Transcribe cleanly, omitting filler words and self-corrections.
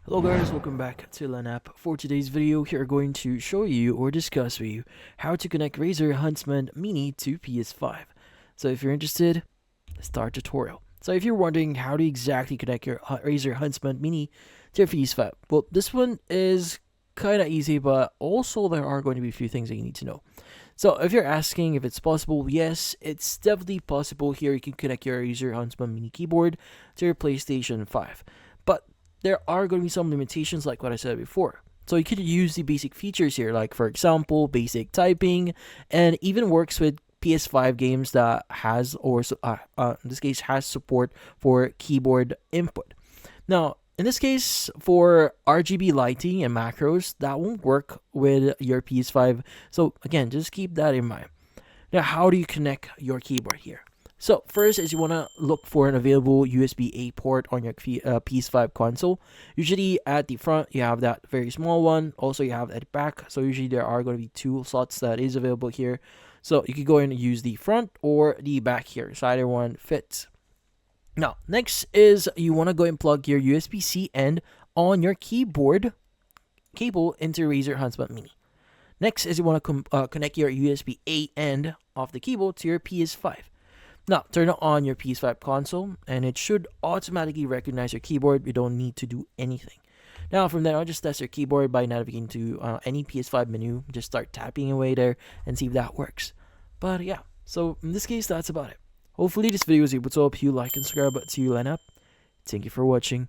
Hello guys, welcome back to LANAP. For today's video, we are going to show you or discuss with you how to connect Razer Huntsman Mini to PS5. So if you're interested, start tutorial. So if you're wondering how to exactly connect your Razer Huntsman Mini to your PS5, well, this one is kind of easy, but also there are going to be a few things that you need to know. So if you're asking if it's possible, yes, it's definitely possible. Here you can connect your Razer Huntsman Mini keyboard to your PlayStation 5. But there are going to be some limitations like what I said before. So you could use the basic features here, like for example, basic typing, and even works with PS5 games that has, or in this case, has support for keyboard input. Now, in this case, for RGB lighting and macros, that won't work with your PS5. So again, just keep that in mind. Now, how do you connect your keyboard here? So first is you want to look for an available USB-A port on your PS5 console. Usually at the front you have that very small one. Also you have at the back. So usually there are going to be two slots that is available here. So you could go and use the front or the back here. So either one fits. Now next is you want to go and plug your USB-C end on your keyboard cable into Razer Huntsman Mini. Next is you want to connect your USB-A end of the cable to your PS5. Now, turn on your PS5 console, and it should automatically recognize your keyboard. You don't need to do anything. Now, from there on, just test your keyboard by navigating to any PS5 menu. Just start tapping away there and see if that works. But yeah, so in this case, that's about it. Hopefully, this video was able to help you. Like and subscribe to LANAP. Thank you for watching.